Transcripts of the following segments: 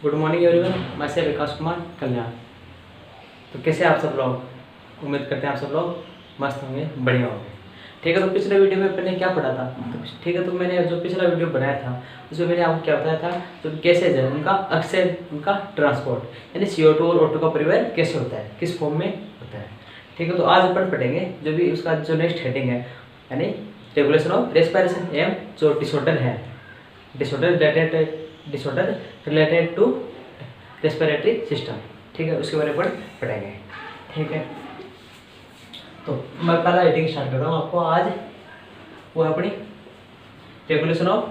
Good morning everyone, मैं से विकास कुमार कल्याण। तो कैसे आप सब लोग, उम्मीद करते हैं आप सब लोग मस्त होंगे, बढ़िया होंगे। ठीक है, तो पिछले वीडियो में मैंने क्या पढ़ा था, तो ठीक है, तो मैंने जो पिछला वीडियो बनाया था उसमें मैंने आपको क्या बताया था, जो गैसेज है उनका अक्सर उनका ट्रांसपोर्ट यानी CO2 और O2 का परिवहन कैसे होता है, किस फॉर्म में होता है। ठीक है, तो आज अपन पढ़ेंगे जो भी उसका जो नेक्स्ट हेडिंग है यानी रेगुलेशन ऑफ रेस्पिरेशन एवं जो डिसऑर्डर है, disorder related to respiratory system. ठीक है, उसके बारे में पढ़ेंगे। ठीक है, तो मैं पहला हेडिंग स्टार्ट कर रहा हूँ आपको आज, वो है अपनी रेगुलेशन ऑफ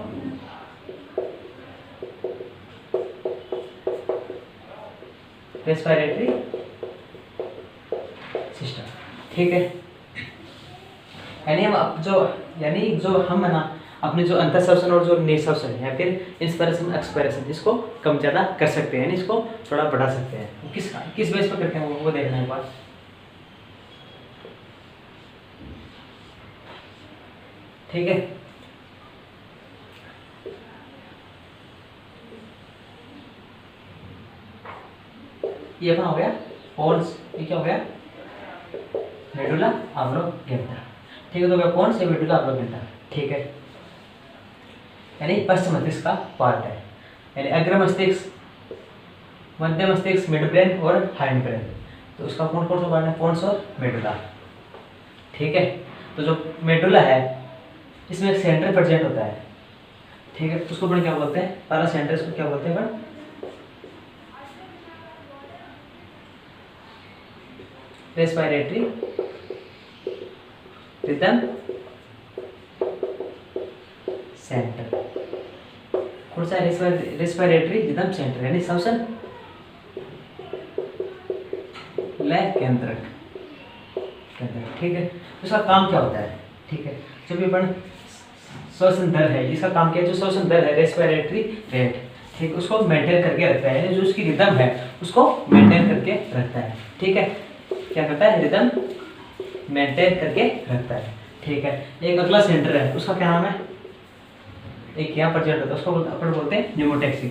रेस्पिरेटरी सिस्टम। ठीक है, यानी जो हम है ना अपने जो अंतःश्वसन और जो निःश्वसन है या फिर इंस्पिरेशन एक्सपिरेशन, इसको कम ज़्यादा कर सकते हैं, यानी इसको थोड़ा बढ़ा सकते हैं। किस बेस पर करते हैं वो देखना है एक बार। ठीक है, ये अपना हो गया पोन्स, ये क्या हो गया मेडुला ऑब्लोंगेटा। ठीक है, तो क्या पोन्स या मेडुला ऑब्लोंगेटा। ठीक है, यानी पश्च मस्तिष्क का पार्ट है, यानी अग्र मस्तिष्क, मध्य मस्तिष्क, मिड ब्रेन और हाइंड ब्रेन। तो उसका कौन कौन सा पार्ट है, पोन्स और मेडुला। ठीक है, तो जो मेडुला है इसमें एक सेंटर प्रेजेंट होता है। ठीक है, उसको अपन क्या बोलते हैं, पहला सेंटर इसको क्या बोलते हैं अपन, रेस्पिरेटरी रिदम सेंटर। कौन सा रेस्पिरेटरी रिदम सेंटर यानी श्वसन लय केंद्रक। ठीक है, उसका काम क्या होता है। ठीक है, जो भी अपन श्वसन दर है, इसका काम क्या है, जो श्वसन दर है रेस्पिरेटरी रेट, ठीक, उसको मेंटेन करके रखता है, यानी जो उसकी रिदम है उसको मेंटेन करके रखता है। ठीक है, क्या करता है, रिदम मेंटेन करके रखता है। ठीक है, एक अगला सेंटर है, उसका क्या नाम है, एक यहाँ प्रेजेंट होता है, उसको अपन बोलते हैं न्यूमोटैक्सी।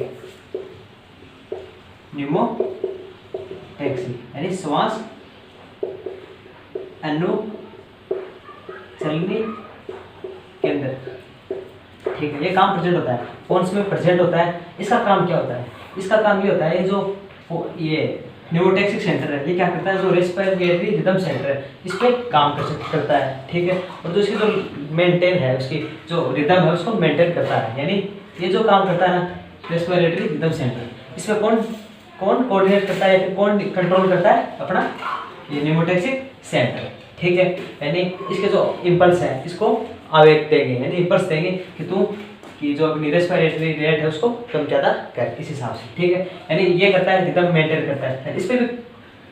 न्यूमोटैक्सी यानी श्वास अनु चलनी केंद्र। ठीक है, ये काम प्रेजेंट होता है, पोन्स में प्रेजेंट होता है। इसका काम क्या होता है, इसका काम ये होता है, जो ये न्यूमोटैक्सिक सेंटर है, ये क्या करता है, जो रेस्पिरेटरी रिदम सेंटर है इस पे काम करता है। ठीक है, और जो इसकी जो मेंटेन है, उसकी जो रिदम है उसको मेंटेन करता है, यानी ये जो काम करता है ना रेस्पिरेटरी रिदम सेंटर, इसमें कौन कोऑर्डिनेट करता है या फिर कौन कंट्रोल करता है, अपना ये न्यूमोटैक्सिक सेंटर। ठीक है, यानी इसके जो इम्पल्स है इसको आवेग देंगे, यानी इम्पल्स देंगे कि जो अपनी रेस्पिरेटरी रेट है उसको कम ज़्यादा कर, इस हिसाब से। ठीक है, यानी ये करता है, रिदम मेंटेन करता है, इस पर भी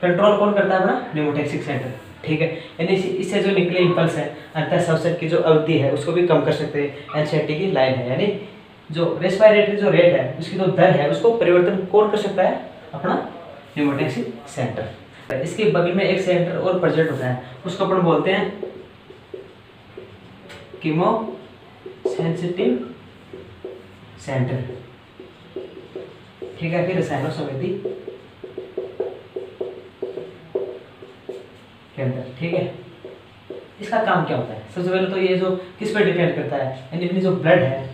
कंट्रोल कौन करता है, अपना न्यूमोटैक्सिक सेंटर। ठीक है, यानी इससे जो निकले इम्पल्स है, अंतःश्वसन की जो अवधि है उसको भी कम कर सकते हैं। एनसीईआरटी की लाइन है, यानी जो रेस्पिरेटरी जो रेट है उसकी जो दर है उसको परिवर्तन कौन कर सकता है, अपना न्यूमोटैक्सिक सेंटर। इसके बगल में एक सेंटर और प्रेजेंट होता है, उसको अपन बोलते हैं कीमोसेंसिटिव सेंटर। ठीक है, फिर रसायन संवेदी केंद्र। ठीक है, इसका काम क्या होता है, सबसे पहले तो ये जो किस पे डिपेंड करता है, यानी अपनी जो ब्लड है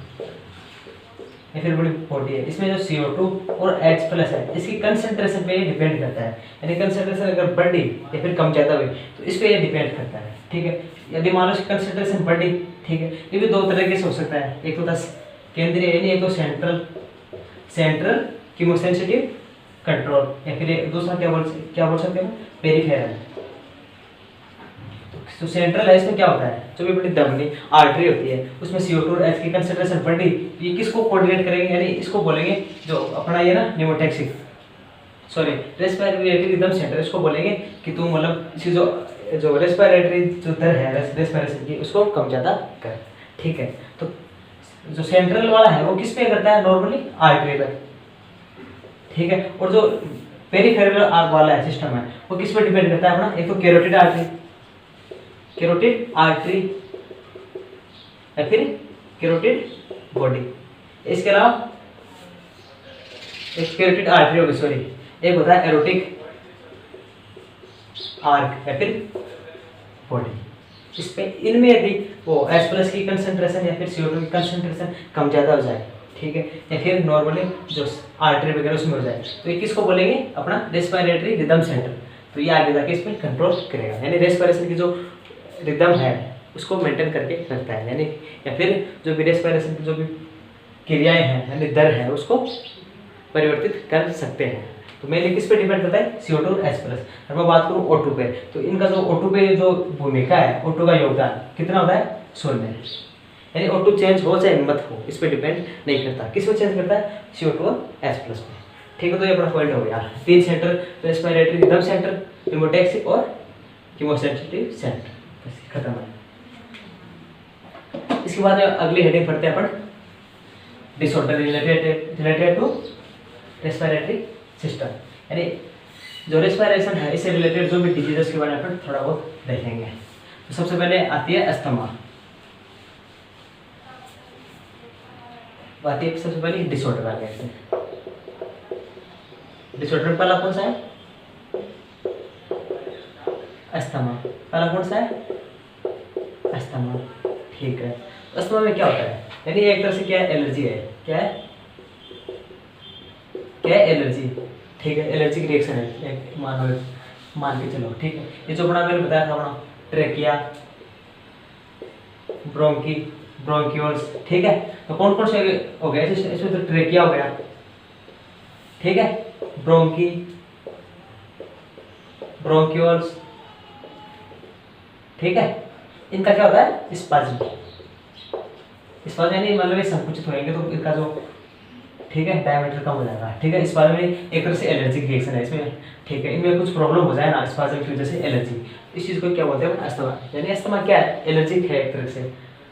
या फिर बड़ी बॉडी है, इसमें जो CO2 और H+ है इसकी कंसंट्रेशन पे ये डिपेंड करता है, यानी कंसंट्रेशन अगर बढ़ी या फिर कम ज़्यादा हुई तो इस पे ये डिपेंड करता है। ठीक है, यदि मान लो इसकी कंसंट्रेशन बढ़ी, ठीक है, ये भी दो तरीके से हो सकता है, एक होता है केंद्रीय यानी एक तो सेंट्रल कीमोसेंसिटिव कंट्रोल, या फिर दूसरा क्या बोल सकते हैं, पेरिफेरल। तो सेंट्रल है, इसमें क्या होता है, जो भी बड़ी धमनी आर्टरी होती है उसमें CO2 और H की कंसंट्रेशन बढ़ी, ये किसको कोऑर्डिनेट करेंगे, यानी इसको बोलेंगे जो अपना ये ना न्यूमोटैक्सिक रेस्पिरेटरी रिदम सेंटर, इसको बोलेंगे कि तू मतलब इसकी जो रेस्पिरेटरी जो दर है रेस्पिरेशन की उसको कम ज़्यादा कर। ठीक है, तो जो सेंट्रल वाला है वो किस पे करता है, नॉर्मली आर्टरी पे। ठीक है, और जो पेरिफेरल वाला है सिस्टम है वो किस पे डिपेंड करता है, अपना एक तो कैरोटिड आर्टरी या फिर कैरोटिड बॉडी। इसके अलावा एक कैरोटिड आर्टरी होगी, सॉरी, एक होता है एरोटिक आर्क या फिर बॉडी। इस पे इनमें यदि वो H+ की कंसंट्रेशन या फिर CO2 की कंसंट्रेशन कम ज़्यादा हो जाए, ठीक है, या फिर नॉर्मली जो आर्टरी वगैरह उसमें हो जाए, तो ये किसको बोलेंगे, अपना रेस्पिरेटरी रिदम सेंटर। तो ये आगे जाके इसमें कंट्रोल करेगा, यानी रेस्पिरेशन की जो रिदम है उसको मेंटेन करके रखता है, यानी या फिर जो भी रेस्पिरेशन की जो भी क्रियाएं हैं यानी दर है उसको परिवर्तित कर सकते हैं। तो मेनली किस पे डिपेंड करता है, CO2 और H+। अगर मैं बात करूँ O2 पे, तो इनका जो O2 पे जो भूमिका है, O2 का योगदान कितना होता है, 0, यानी O2 चेंज हो चाहे मत हो, इस पे डिपेंड नहीं करता। किस पे चेंज करता है, CO2 और H+ पे, ठीक है। तो ये अपना पॉइंट हो गया, 3 centre, respiratory rhythm centre, pneumotaxic और कीमोसेंसिटिव सेंटर, खत्म है। इसके बाद अगली हेडिंग पढ़ते हैं अपन, disorder related to respiratory system, यानी जो रेस्पिरेशन है इससे रिलेटेड जो भी डिजीजेस के बारे में अपन थोड़ा बहुत देखेंगे। तो सबसे पहले आती है अस्थमा, आती है सबसे पहले डिसऑर्डर आ गया। डिसऑर्डर पहला कौन सा है, अस्थमा, पहला कौन सा है, अस्थमा, ठीक है। अस्थमा में क्या होता है, यानी एक तरह से क्या है, एलर्जी है, क्या है, क्या है, एलर्जी, ठीक है, एलर्जी की रिएक्शन है, एक मान के चलो, ठीक है। ये जो अपना मैंने बताया था अपना ट्रेकिया, ब्रोंकी, ब्रोंक्यूल्स, ठीक है। तो कौन कौन से हो गया इसमें, तो ट्रेकिया हो गया, ठीक है, ब्रोंकी, ब्रोंक्यूल्स, ठीक है। इनका क्या होता है, स्पाज्म, स्पाज्म यानी मतलब ये संकुचित होंगे तो इनका जो, ठीक है, डायमीटर कम हो जाएगा, ठीक है। स्पाज्म में एक तरह से एलर्जिक रिएक्शन है इसमें, ठीक है। इनमें कुछ प्रॉब्लम हो जाए ना स्पाज्म की वजह से एलर्जी, इस चीज़ को क्या बोलते हैं, अस्थमा, यानी अस्थमा क्या है, एलर्जिक है, एक तरह से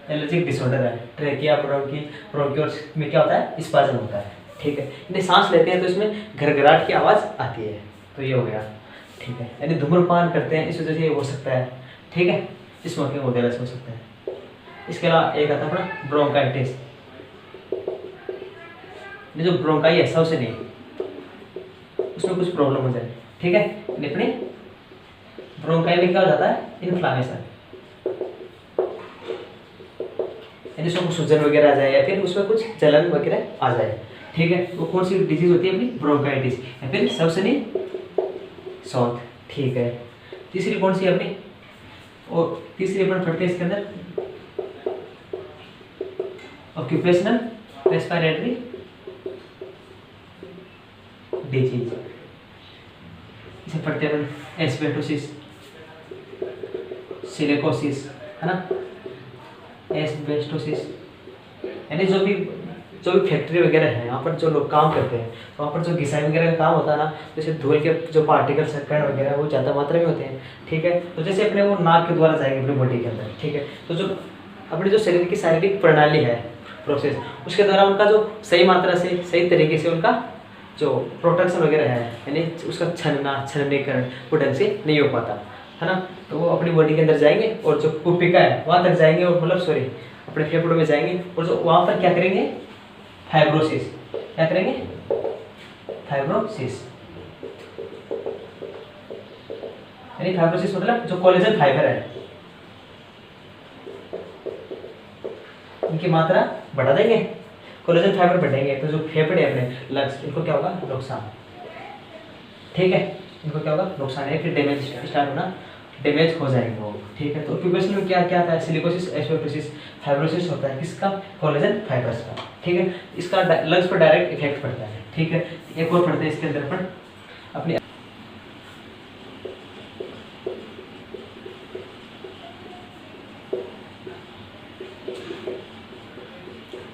एलर्जिक डिसऑर्डर है। ट्रेकिया, ब्रोंकी, ब्रोंक्यूल्स में क्या होता है, स्पाज्म होता है, ठीक है। इन्हें सांस लेते हैं तो इसमें घरघराहट की आवाज़ आती है, तो ये हो गया, ठीक है। यानी धूम्रपान करते हैं इस वजह से ये हो सकता है, ठीक है, स्मोकिंग वगैरह से हो सकता है। इसके अलावा एक आता है अपना ब्रोंकाइटिस, जो ब्रोंकाई है सबसे नहीं, उसमें कुछ प्रॉब्लम हो जाए, ठीक है। अपने ब्रोंकाई में क्या हो जाता है, इन्फ्लामेशन, यानी उसमें कुछ सूजन वगैरह आ जाए या फिर उसमें कुछ जलन वगैरह आ जाए, ठीक है। वो कौन सी डिजीज होती है अपनी, ब्रोंकाइटिस या फिर सबसे साउथ, ठीक है। तीसरी कौन सी है अपनी, और तीसरी अपन पढ़ते हैं इसके अंदर ऑक्यूपेशनल रेस्पिरेटरी डिजीज, इसे पढ़ते हैं अपन एस्बेस्टोसिस, सिलिकोसिस, है ना, एस्बेस्टोसिस, यानी जो भी फैक्ट्री वगैरह है, यहाँ पर जो लोग काम करते हैं तो वहाँ पर जो घिसाई वगैरह का काम होता है ना, जैसे धूल के जो पार्टिकल्स कण वगैरह वो ज़्यादा मात्रा में होते हैं, ठीक है। तो जैसे अपने वो नाक के द्वारा जाएंगे अपनी बॉडी के अंदर, ठीक है। तो जो अपनी जो शरीर की शारीरिक प्रणाली है, प्रोसेस, उसके द्वारा उनका जो सही मात्रा से सही तरीके से उनका जो प्रोटेक्शन वगैरह है, यानी उसका छननीकरण वो ढंग से नहीं हो पाता, है ना। तो वो अपनी बॉडी के अंदर जाएंगे और जो कुपिका है वहाँ तक जाएंगे, और मतलब सॉरी अपने फेफड़ों में जाएंगे, और जो वहाँ पर क्या करेंगे, फाइब्रोसिस, क्या करेंगे, फाइब्रोसिस, यानी फाइब्रोसिस मतलब जो कोलेजन फाइबर है इनकी मात्रा बढ़ा देंगे, कोलेजन फाइबर बढ़ेंगे, तो जो फेफड़े अपने लंग्स, इनको क्या होगा, नुकसान, ठीक है, इनको क्या होगा, नुकसान है, फिर डैमेज स्टार्ट होना, डैमेज हो जाएंगे वो, ठीक है। तो ऑक्यूपेशन में क्या क्या आता है, सिलिकोसिस, एस्बेस्टोसिस, फाइब्रोसिस होता है, किसका, कोलेजन फाइबर्स का, ठीक है। इसका लंग्स पर डायरेक्ट इफेक्ट पड़ता है, ठीक है। एक और पढ़ते हैं इसके अंदर अपन अपनी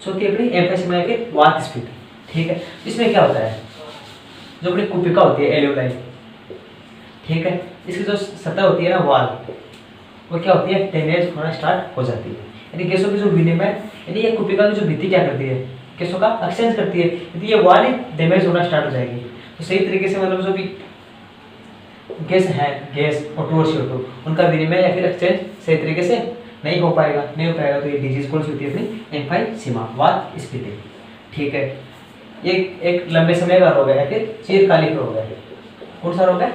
चौथी अपनी एम्फीसेमा के वात स्फीति, ठीक है। इसमें क्या होता है, जो अपनी कुपिका होती है एल्वेओलाई, ठीक है, इसकी जो सतह होती है ना वाल, वो क्या होती है, डैमेज होना स्टार्ट हो जाती है, यानी गैसों की जो विनिमय, यानी ये कुपिका की जो भित्ति क्या करती है, गैसों का एक्सचेंज करती है, यदि ये वाल डैमेज होना स्टार्ट हो जाएगी तो सही तरीके से मतलब जो भी गैस है, गैस O2 और CO2 उनका विनिमय या फिर एक्सचेंज सही तरीके से नहीं हो पाएगा, तो ये डिजीज कौन सी होती है अपनी, एम्फीसेमा वात स्फीति, ठीक है। एक लंबे समय का रोग है या फिर चिरकालिक रोग है। कौन सा रोग है?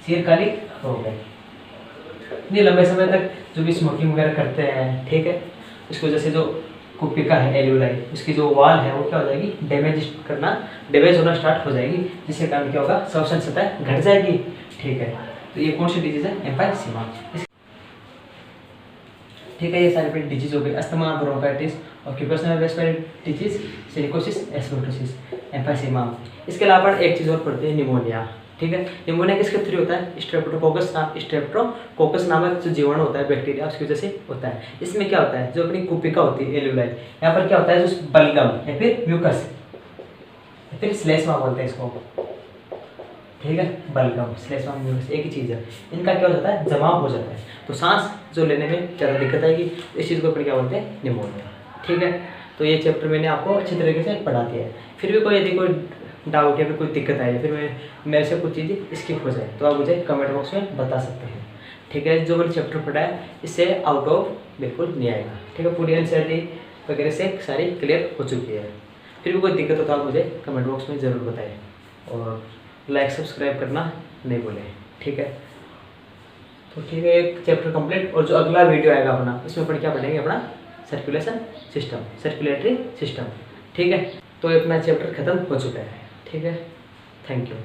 चिरकालिक रोग है। ये लंबे समय तक जो भी स्मोकिंग वगैरह करते हैं, ठीक है, इसकी वजह से जो कुपिका है एल्यूलाई, उसकी जो वाल है वो क्या हो जाएगी, डैमेज होना स्टार्ट हो जाएगी, जिसके कारण क्या होगा, श्वसन सतह घट जाएगी। ठीक है, तो ये कौन सी डिजीज है? एम्फाइसीमा। ठीक है, ये सारे पेट डिजीज हो गई, asthma, bronchitis, occupational respiratory disease, silicosis, asbestosis, emphysema. इसके अलावा एक चीज़ और पढ़ते हैं, निमोनिया। ठीक है, निमोनिया किसके थ्रू होता है? स्ट्रेप्टोकोकस नामक जो जीवाणु होता है, बैक्टीरिया, उसकी वजह से होता है। इसमें क्या होता है, जो अपनी कुपिका होती है एल्यूलाई, यहाँ पर क्या होता है, जो बलगम या फिर म्यूकस या फिर श्लेष्मा बोलते हैं इसको। ठीक है, बलगम, श्लेष्मा, म्यूकस एक ही चीज़ है। इनका क्या हो जाता है, जमाव हो जाता है, तो सांस जो लेने में ज़्यादा दिक्कत आएगी। इस चीज़ को अपन क्या बोलते हैं, निमोनिया। ठीक है, तो ये चैप्टर मैंने आपको अच्छी तरीके से पढ़ा दिया है। फिर भी कोई यदि कोई डाउट या फिर कोई दिक्कत आए, फिर मेरे से कुछ चीज़ें स्किप हो जाए, तो आप मुझे कमेंट बॉक्स में बता सकते हैं। ठीक है, जो मैंने चैप्टर पढ़ा है इससे आउट ऑफ बिल्कुल नहीं आएगा। ठीक है, पूरी एनसीईआरटी वगैरह से सारी क्लियर हो चुकी है। फिर भी कोई दिक्कत हो तो आप मुझे कमेंट बॉक्स में ज़रूर बताएं, और लाइक सब्सक्राइब करना नहीं भूलें। ठीक है, तो ठीक है, एक चैप्टर कंप्लीट। और जो अगला वीडियो आएगा अपना, उसमें अपन क्या पढ़ेंगे, अपना सर्कुलेटरी सिस्टम। ठीक है, तो अपना चैप्टर खत्म हो चुका है। ठीक है, थैंक यू।